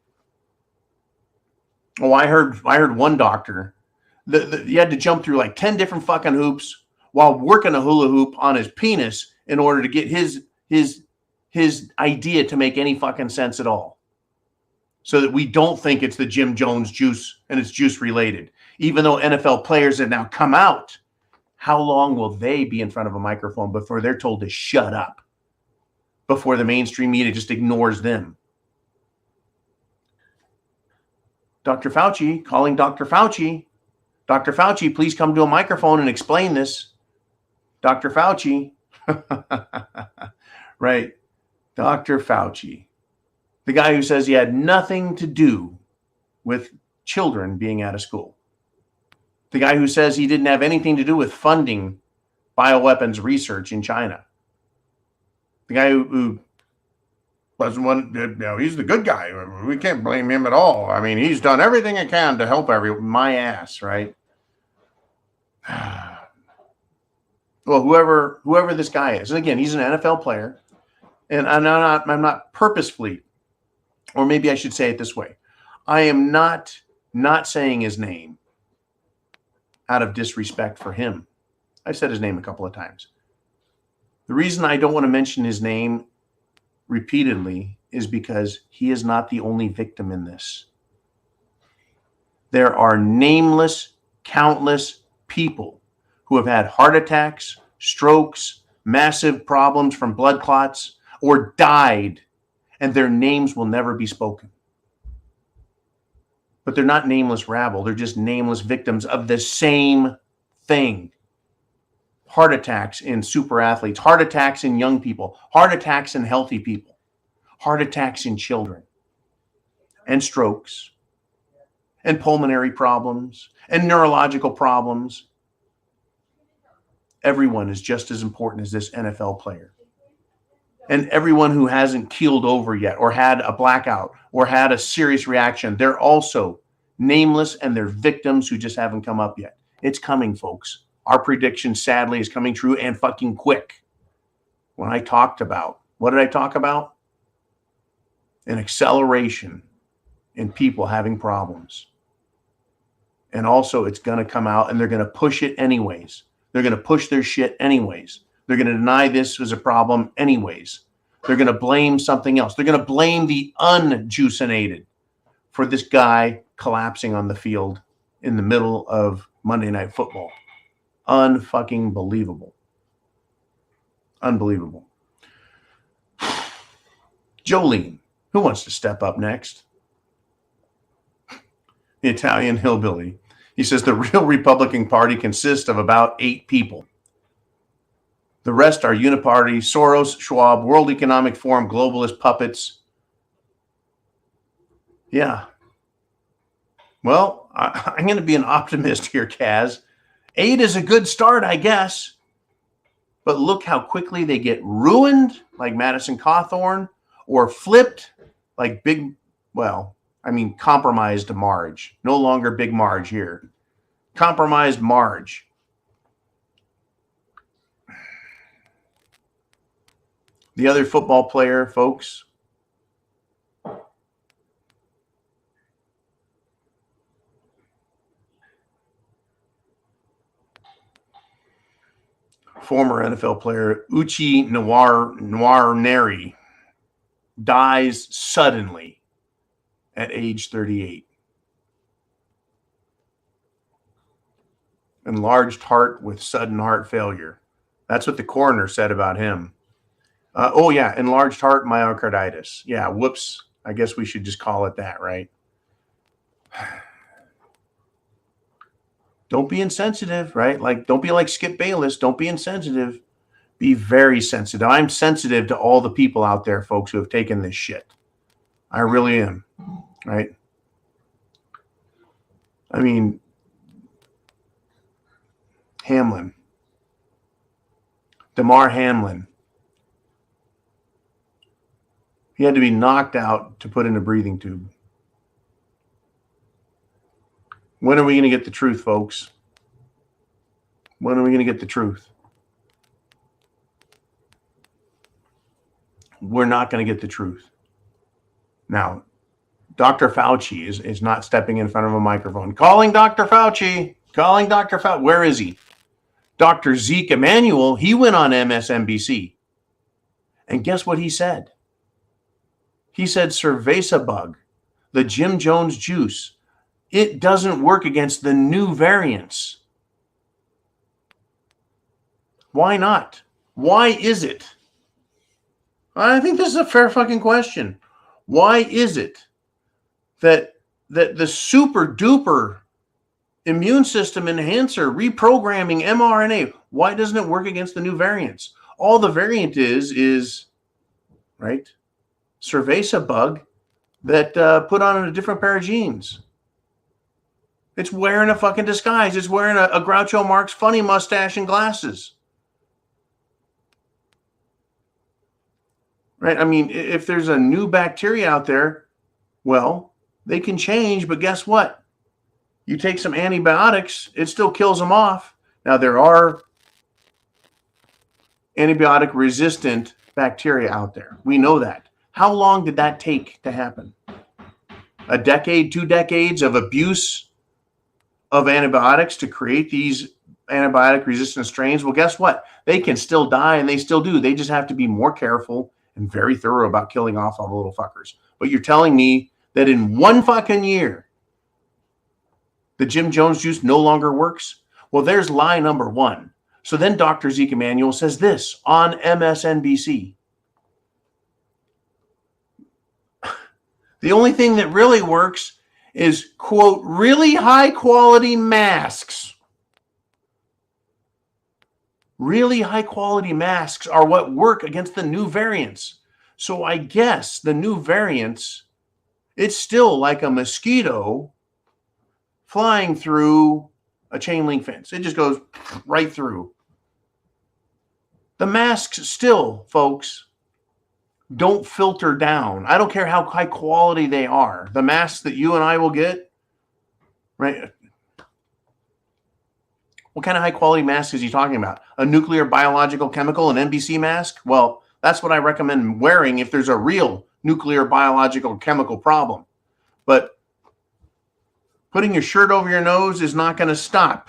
Oh, I heard one doctor, he had to jump through like 10 different fucking hoops while working a hula hoop on his penis in order to get his idea to make any fucking sense at all. So that we don't think it's the Jim Jones juice and it's juice related. Even though NFL players have now come out, how long will they be in front of a microphone before they're told to shut up? Before the mainstream media just ignores them? Dr. Fauci, calling Dr. Fauci. Dr. Fauci, please come to a microphone and explain this. Dr. Fauci. Right. Dr. Fauci. The guy who says he had nothing to do with children being out of school. The guy who says he didn't have anything to do with funding bioweapons research in China. The guy who wasn't one, he's the good guy. We can't blame him at all. I mean, he's done everything he can to help my ass, right? Well, whoever this guy is, and again, he's an NFL player, and I'm not purposefully, or maybe I should say it this way, I am not saying his name out of disrespect for him. I've said his name a couple of times. The reason I don't want to mention his name repeatedly is because he is not the only victim in this. There are nameless, countless people who have had heart attacks, strokes, massive problems from blood clots, or died, and their names will never be spoken. But they're not nameless rabble. They're just nameless victims of the same thing. Heart attacks in super athletes, heart attacks in young people, heart attacks in healthy people, heart attacks in children, and strokes, and pulmonary problems, and neurological problems. Everyone is just as important as this NFL player. And everyone who hasn't keeled over yet, or had a blackout, or had a serious reaction, they're also nameless, and they're victims who just haven't come up yet. It's coming, folks. Our prediction, sadly, is coming true, and fucking quick. What did I talk about? An acceleration in people having problems. And also, it's going to come out, and they're going to push it anyways. They're going to push their shit anyways. They're going to deny this was a problem anyways. They're going to blame something else. They're going to blame the unjuicinated for this guy collapsing on the field in the middle of Monday Night Football. Unfucking believable. Unbelievable. Jolene, who wants to step up next? The Italian hillbilly. He says the real Republican Party consists of about 8 people. The rest are uniparty, Soros, Schwab, World Economic Forum, globalist puppets. Yeah. Well, I'm going to be an optimist here, Kaz. 8 is a good start, I guess. But look how quickly they get ruined, like Madison Cawthorn, or flipped like compromised Marge. No longer Big Marge here. Compromised Marge. The other football player, folks, former NFL player Uchi Nwaneri dies suddenly at age 38. Enlarged heart with sudden heart failure. That's what the coroner said about him. Enlarged heart myocarditis. Yeah, whoops. I guess we should just call it that, right? Don't be insensitive, right? Like, don't be like Skip Bayless. Don't be insensitive. Be very sensitive. I'm sensitive to all the people out there, folks, who have taken this shit. I really am, right? I mean, Hamlin. Damar Hamlin. He had to be knocked out to put in a breathing tube. When are we going to get the truth, folks? When are we going to get the truth? We're not going to get the truth. Now, Dr. Fauci is not stepping in front of a microphone. Calling Dr. Fauci. Calling Dr. Fauci. Where is he? Dr. Zeke Emanuel, he went on MSNBC. And guess what he said? He said cerveza bug, the Jim Jones juice, it doesn't work against the new variants. Why not? Why is it? I think this is a fair fucking question. Why is it that the super duper immune system enhancer reprogramming mRNA, why doesn't it work against the new variants? All the variant is right, cerveza bug that put on a different pair of jeans. It's wearing a fucking disguise. It's wearing a Groucho Marx funny mustache and glasses. Right? I mean, if there's a new bacteria out there, well, they can change, but guess what? You take some antibiotics, it still kills them off. Now, there are antibiotic-resistant bacteria out there. We know that. How long did that take to happen? A decade, 2 decades of abuse of antibiotics to create these antibiotic-resistant strains? Well, guess what? They can still die, and they still do. They just have to be more careful and very thorough about killing off all the little fuckers. But you're telling me that in 1 fucking year, the Jim Jones juice no longer works? Well, there's lie number 1. So then Dr. Zeke Emanuel says this on MSNBC. The only thing that really works is, quote, really high quality masks. Really high quality masks are what work against the new variants. So I guess the new variants, it's still like a mosquito flying through a chain link fence. It just goes right through. The masks still, folks, don't filter down. I don't care how high quality they are. The masks that you and I will get, right? What kind of high quality mask is he talking about? A nuclear, biological, chemical, an NBC mask? Well, that's what I recommend wearing if there's a real nuclear, biological, chemical problem. But putting your shirt over your nose is not going to stop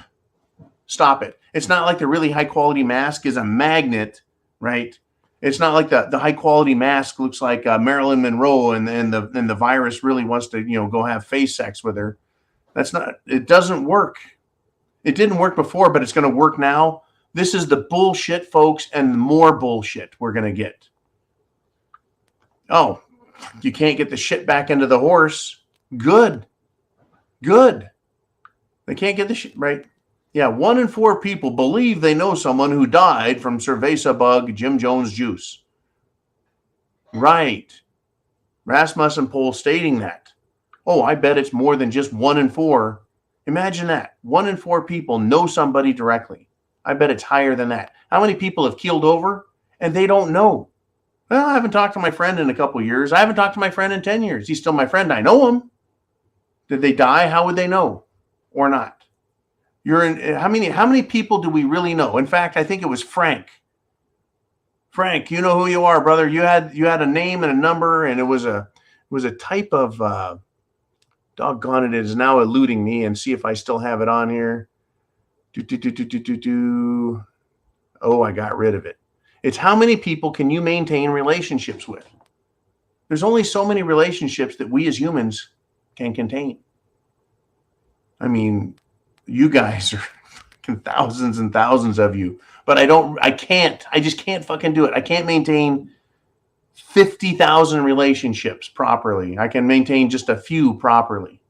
it. It's not like the really high quality mask is a magnet, right? It's not like the high quality mask looks like Marilyn Monroe and the virus really wants to, go have face sex with her. That's not, it doesn't work. It didn't work before, but it's going to work now. This is the bullshit, folks, and more bullshit we're going to get. Oh, you can't get the shit back into the horse. Good. They can't get the shit, right? Yeah, 1 in 4 people believe they know someone who died from cerveza bug Jim Jones juice. Right. Rasmussen poll stating that. Oh, I bet it's more than just 1 in 4. Imagine that. 1 in 4 people know somebody directly. I bet it's higher than that. How many people have keeled over and they don't know? Well, I haven't talked to my friend in a couple of years. I haven't talked to my friend in 10 years. He's still my friend. I know him. Did they die? How would they know? Or not? You're in how many people do we really know? In fact, I think it was Frank. Frank, you know who you are, brother. You had a name and a number, and it was a type of doggone it is now eluding me, and see if I still have it on here. Oh, I got rid of it. It's how many people can you maintain relationships with? There's only so many relationships that we as humans can contain. I mean, you guys are thousands and thousands of you, but I just can't fucking do it. I can't maintain 50,000 relationships properly. I can maintain just a few properly,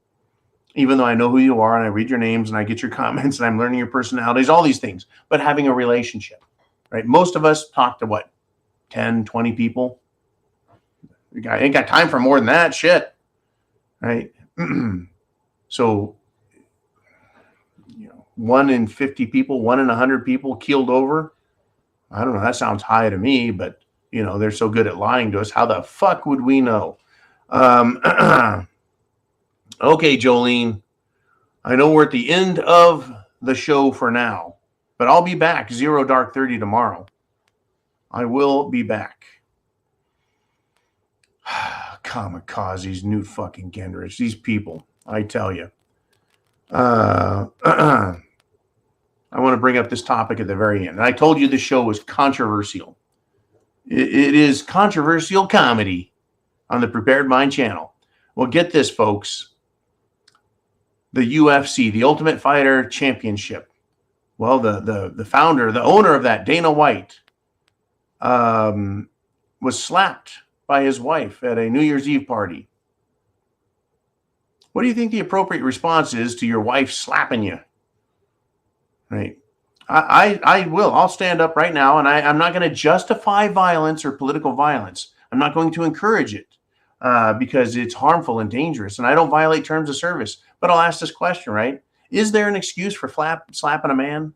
even though I know who you are and I read your names and I get your comments and I'm learning your personalities, all these things, but having a relationship, right? Most of us talk to what, 10, 20 people? I ain't got time for more than that shit, right? So, 1 in 50 people, 1 in 100 people keeled over. I don't know. That sounds high to me, but they're so good at lying to us. How the fuck would we know? Okay, Jolene. I know we're at the end of the show for now, but I'll be back 0 dark 30 tomorrow. I will be back. Kamikazes, Newt fucking Gingrich, these people, I tell you. I want to bring up this topic at the very end. I told you the show was controversial. It is controversial comedy on the Prepared Mind channel. Well, get this, folks. The UFC, the Ultimate Fighter Championship. Well, the founder, the owner of that, Dana White, was slapped by his wife at a New Year's Eve party. What do you think the appropriate response is to your wife slapping you? Right. I'll stand up right now, and I'm not going to justify violence or political violence. I'm not going to encourage it because it's harmful and dangerous, and I don't violate terms of service. But I'll ask this question, right? Is there an excuse for slapping a man?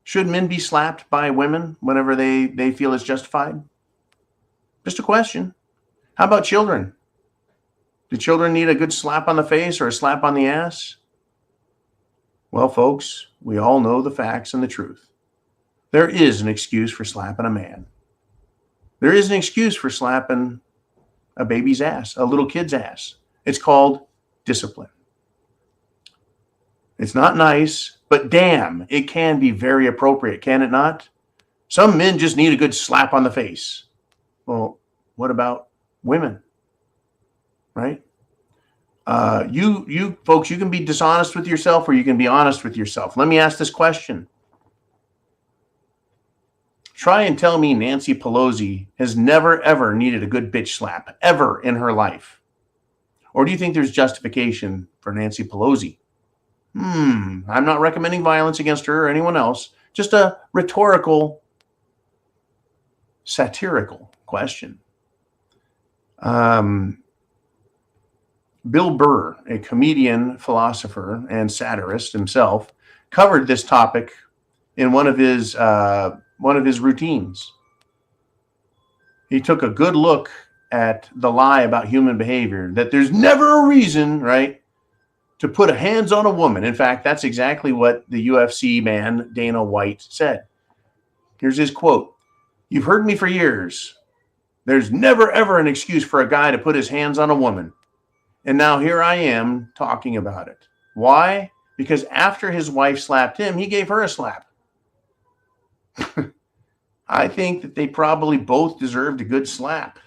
Should men be slapped by women whenever they feel it's justified? Just a question. How about children? Do children need a good slap on the face or a slap on the ass? Well, folks, we all know the facts and the truth. There is an excuse for slapping a man. There is an excuse for slapping a baby's ass, a little kid's ass. It's called discipline. It's not nice, but damn, it can be very appropriate, can it not? Some men just need a good slap on the face. Well, what about women? Right? You folks, you can be dishonest with yourself or you can be honest with yourself. Let me ask this question. Try and tell me Nancy Pelosi has never, ever needed a good bitch slap, ever in her life. Or do you think there's justification for Nancy Pelosi? I'm not recommending violence against her or anyone else. Just a rhetorical, satirical question. Bill Burr, a comedian, philosopher, and satirist himself, covered this topic in one of his routines. He took a good look at the lie about human behavior, that there's never a reason, right, to put a hands on a woman. In fact, that's exactly what the UFC man, Dana White, said. Here's his quote. "You've heard me for years. There's never, ever an excuse for a guy to put his hands on a woman. And now here I am talking about it. Why? Because after his wife slapped him, he gave her a slap." I think that they probably both deserved a good slap.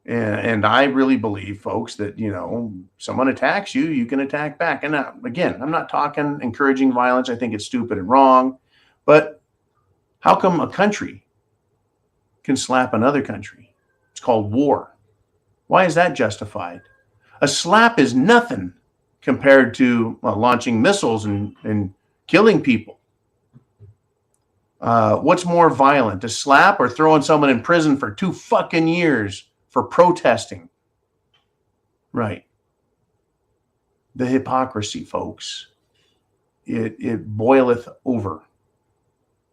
And I really believe, folks, that, someone attacks you, you can attack back. And again, I'm not talking encouraging violence. I think it's stupid and wrong. But how come a country can slap another country? It's called war. Why is that justified? A slap is nothing compared to launching missiles and killing people. What's more violent, a slap or throwing someone in prison for 2 fucking years for protesting? Right. The hypocrisy, folks. It boileth over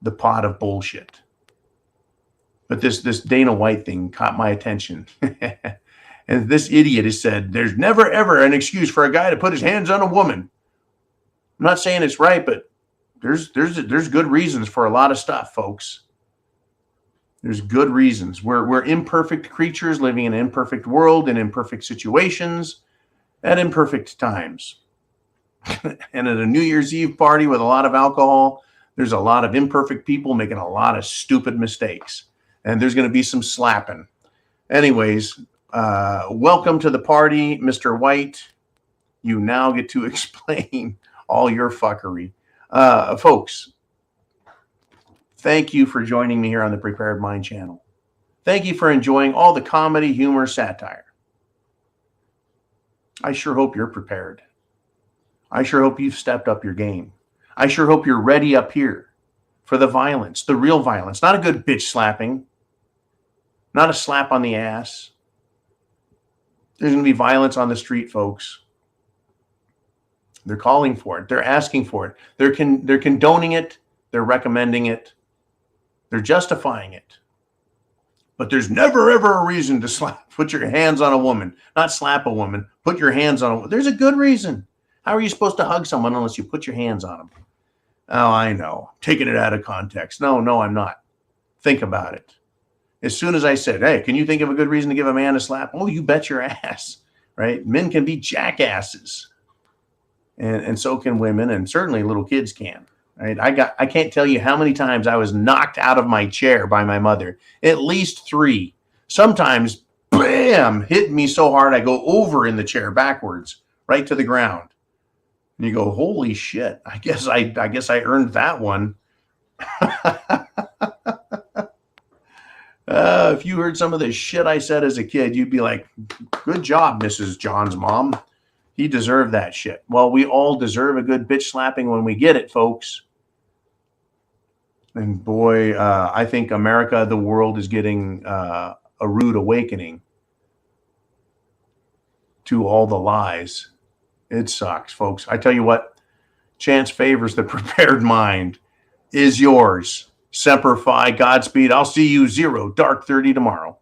the pot of bullshit. But this Dana White thing caught my attention. And this idiot has said, there's never, ever an excuse for a guy to put his hands on a woman. I'm not saying it's right, but there's good reasons for a lot of stuff, folks. There's good reasons. We're imperfect creatures living in an imperfect world, in imperfect situations, at imperfect times. And at a New Year's Eve party with a lot of alcohol, there's a lot of imperfect people making a lot of stupid mistakes. And there's going to be some slapping. Anyways, welcome to the party, Mr. White. You now get to explain all your fuckery. Folks, thank you for joining me here on the Prepared Mind channel. Thank you for enjoying all the comedy, humor, satire. I sure hope you're prepared. I sure hope you've stepped up your game. I sure hope you're ready up here for the violence, the real violence, not a good bitch slapping, not a slap on the ass. There's going to be violence on the street, folks. They're calling for it. They're asking for it. They're condoning it. They're recommending it. They're justifying it. But there's never, ever a reason to put your hands on a woman. Not slap a woman. Put your hands on a woman. There's a good reason. How are you supposed to hug someone unless you put your hands on them? Oh, I know. Taking it out of context. No, I'm not. Think about it. As soon as I said, hey, can you think of a good reason to give a man a slap? Oh, you bet your ass, right? Men can be jackasses. And so can women, and certainly little kids can. Right? I can't tell you how many times I was knocked out of my chair by my mother. At least 3. Sometimes, bam, hit me so hard I go over in the chair backwards, right to the ground. And you go, holy shit! I guess I earned that one. If you heard some of the shit I said as a kid, you'd be like, good job, Mrs. John's mom. He deserved that shit. Well, we all deserve a good bitch slapping when we get it, folks. And boy, I think America, the world, is getting a rude awakening to all the lies. It sucks, folks. I tell you what, chance favors the prepared mind. Is yours. Semper Fi, Godspeed. I'll see you 0 dark 30 tomorrow.